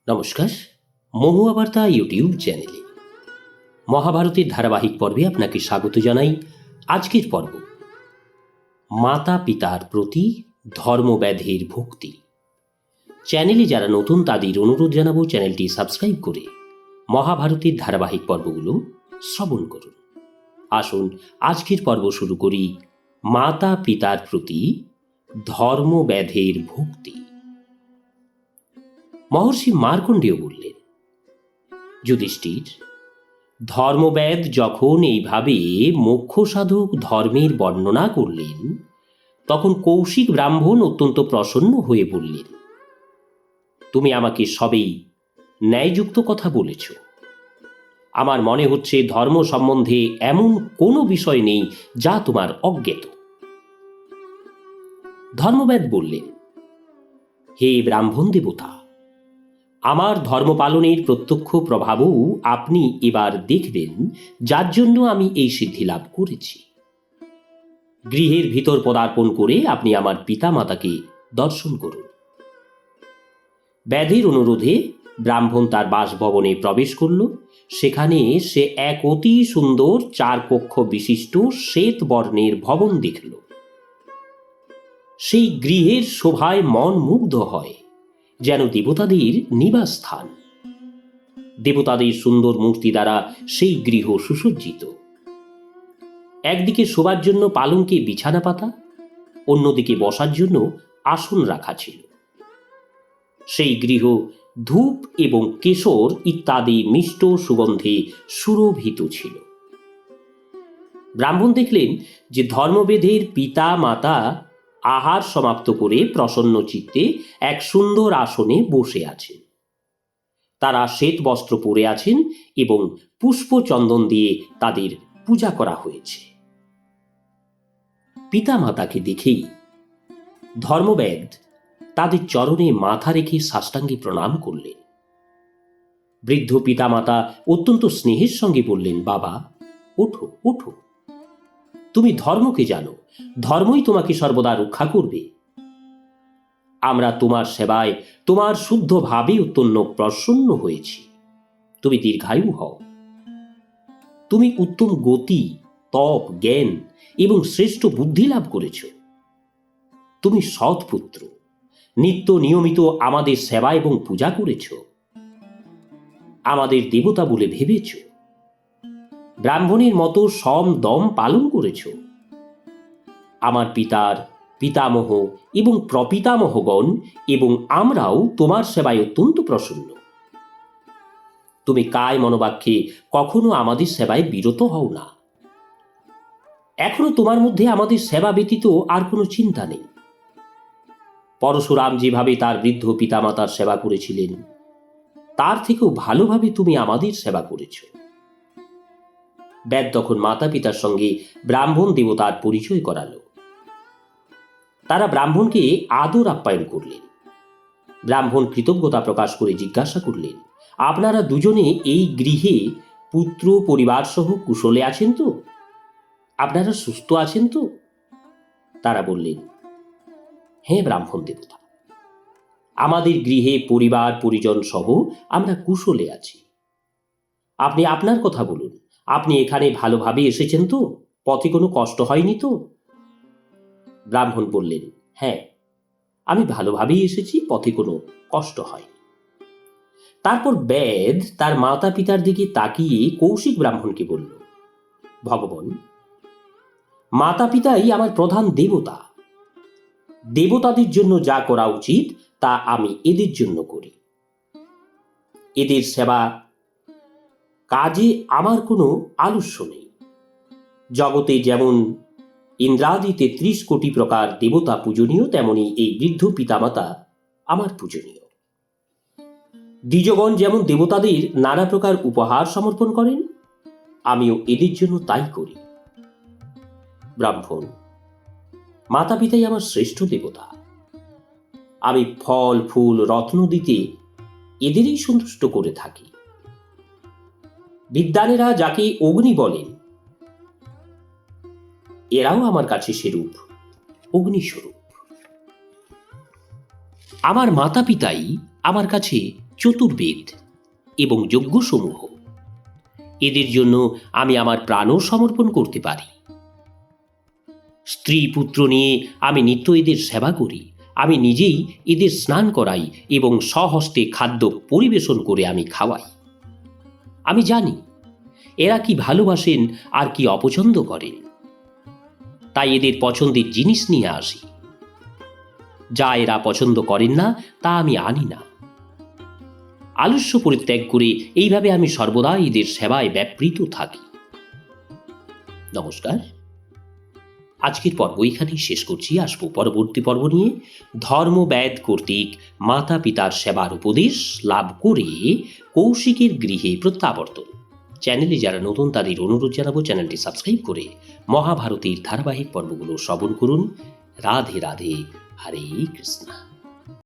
নমস্কার। মহুয়া বার্তা ইউটিউব চ্যানেলে মহাভারতের ধারাবাহিক পর্বে আপনাকে স্বাগত জানাই। আজকের পর্ব মাতা পিতার প্রতি ধর্মব্যাধের ভক্তি। চ্যানেলে যারা নতুন তাদের অনুরোধ জানাবো চ্যানেলটি সাবস্ক্রাইব করে মহাভারতের ধারাবাহিক পর্বগুলো শ্রবণ করুন। আসুন আজকের পর্ব শুরু করি। মাতা পিতার প্রতি ধর্মব্যাধের ভক্তি। মহর্ষি মার্কণ্ডেয় বললেন, যুধিষ্ঠির, ধর্মবেদ যখন এইভাবে মোক্ষ সাধক ধর্মের বর্ণনা করলেন, তখন কৌশিক ব্রাহ্মণ অত্যন্ত প্রসন্ন হয়ে বললেন, তুমি আমাকে সবেই ন্যায়যুক্ত কথা বলেছ। আমার মনে হচ্ছে ধর্ম সম্বন্ধে এমন কোনো বিষয় নেই যা তোমার অজ্ঞাত। ধর্মবেদ বললেন, হে ব্রাহ্মণ দেবতা, আমার ধর্ম পালনের প্রত্যক্ষ প্রভাবও আপনি এবার দেখবেন, যার জন্য আমি এই সিদ্ধি লাভ করেছি। গৃহের ভিতর পদার্পণ করে আপনি আমার পিতা মাতাকে দর্শন করুন। ব্যাধের অনুরোধে ব্রাহ্মণ তার বাসভবনে প্রবেশ করল। সেখানে সে এক অতি সুন্দর 4 কক্ষ বিশিষ্ট শ্বেত বর্ণের ভবন দেখল। সেই গৃহের শোভায় মন মুগ্ধ হয়, যেন দেবতাদের নিবাস স্থান। দেবতাদের সুন্দর মূর্তি দ্বারা সেই গৃহ সুসজ্জিত। একদিকে শোবার জন্য পালঙ্কে বিছানা পাতা, অন্যদিকে বসার জন্য আসন রাখা ছিল। সেই গৃহ ধূপ এবং কেশর ইত্যাদি মিষ্ট সুগন্ধে সুরভিত ছিল। ব্রাহ্মণ দেখলেন যে ধর্মবেদের পিতা মাতা আহার সমাপ্ত করে প্রসন্ন চিত্তে এক সুন্দর আসনে বসে আছেন। তারা শ্বেত বস্ত্র পরে আছেন এবং পুষ্প চন্দন দিয়ে তাদের পূজা করা হয়েছে। পিতা মাতাকে দেখেই ধর্মবেদ তাদের চরণে মাথা রেখে সাষ্টাঙ্গে প্রণাম করলেন। বৃদ্ধ পিতামাতা অত্যন্ত স্নেহের সঙ্গে বললেন, বাবা, ওঠো ওঠো, তুমি ধর্মকে জানো, ধর্মই তোমাকে সর্বদা রক্ষা করবে। আমরা তোমার সেবায় তোমার শুদ্ধ ভাবে অত্যন্ত প্রসন্ন হয়েছি। তুমি দীর্ঘায়ু হও। তুমি উত্তম গতি, তপ, জ্ঞান এবং শ্রেষ্ঠ বুদ্ধি লাভ করেছ। তুমি সৎ পুত্র, নিত্য নিয়মিত আমাদের সেবা এবং পূজা করেছ, আমাদের দেবতা বলে ভেবেছ, ব্রাহ্মণের মতো সম দম পালন করেছ। আমার পিতার পিতামহ এবং প্রপিতামহগণ এবং আমরাও তোমার সেবায় অত্যন্ত প্রসন্ন। তুমি কায় মনোবাক্যে কখনো আমাদের সেবায় বিরত হও না। এখনো তোমার মধ্যে আমাদের সেবা ব্যতীত আর কোনো চিন্তা নেই। পরশুরাম যেভাবে তার বৃদ্ধ পিতামাতার সেবা করেছিলেন, তার থেকেও ভালোভাবে তুমি আমাদের সেবা করেছ। বেদ তখন মাতা পিতার সঙ্গে ব্রাহ্মণ দেবতার পরিচয় করালো। তারা ব্রাহ্মণকে আদর আপ্যায়ন করলেন। ব্রাহ্মণ কৃতজ্ঞতা প্রকাশ করে জিজ্ঞাসা করলেন, আপনারা দুজনে এই গৃহে পুত্র পরিবার সহ কুশলে আছেন তো? আপনারা সুস্থ আছেন তো? তারা বললেন, হ্যাঁ ব্রাহ্মণ দেবতা, আমাদের গৃহে পরিবার পরিজন সহ আমরা কুশলে আছি। আপনি আপনার কথা বলুন, আপনি এখানে ভালোভাবে এসেছেন তো? পথে কোনো কষ্ট হয়নি তো? ব্রাহ্মণ বললেন, হ্যাঁ, আমি ভালোভাবেই এসেছি, পথে কোনো কষ্ট হয়নি। তারপর বেদ তার মাতা পিতার দিকে তাকিয়ে কৌশিক ব্রাহ্মণকে বলল, ভগবান, মাতা পিতাই আমার প্রধান দেবতা। দেবতাদের জন্য যা করা উচিত তা আমি এদের জন্য করি। এদের সেবা কাজে আমার কোনো আলস্য নেই। জগতে যেমন ইন্দ্রাদি 33 কোটি প্রকার দেবতা পূজনীয়, তেমনি এই বৃদ্ধ পিতামাতা আমার পূজনীয়। দ্বিজগণ যেমন দেবতাদের নানা প্রকার উপহার সমর্পণ করেন, আমিও এদের জন্য তাই করি। ব্রাহ্মণ, মাতা পিতাই আমার শ্রেষ্ঠ দেবতা। আমি ফল ফুল রত্ন দিতে এদেরই সন্তুষ্ট করে থাকি। বিদ্বানেরা যাকে অগ্নি বলেন, এরাও আমার কাছে সেরূপ অগ্নিস্বরূপ। আমার মাতা পিতাই আমার কাছে চতুর্বেদ এবং যজ্ঞসমূহ। এদের জন্য আমি আমার প্রাণও সমর্পণ করতে পারি। স্ত্রী পুত্র নিয়ে আমি নিত্য এদের সেবা করি। আমি নিজেই এদের স্নান করাই এবং স্বহস্তে খাদ্য পরিবেশন করে আমি খাওয়াই। আমি জানি এরা কি ভালোবাসেন আর কি অপছন্দ করেন, তাই এদের পছন্দের জিনিস নিয়ে আসি। যা এরা পছন্দ করেন না তা আমি আনি না। আলস্য পরিত্যাগ করে এইভাবে আমি সর্বদা এদের সেবায় ব্যাপৃত থাকি। নমস্কার, আজকের পর্ব এখানেই শেষ করছি। আসবো পরবর্তী পর্ব নিয়ে। ধর্মব্যাদ কর্তৃক মাতা পিতার সেবার উপদেশ লাভ করে কৌশিকের গৃহে প্রত্যাবর্তন। চ্যানেলে যারা নতুন তাদের অনুরোধ জানাবো চ্যানেলটি সাবস্ক্রাইব করে মহাভারতের ধারাবাহিক পর্বগুলো শ্রবণ করুন। রাধে রাধে, হরে কৃষ্ণ।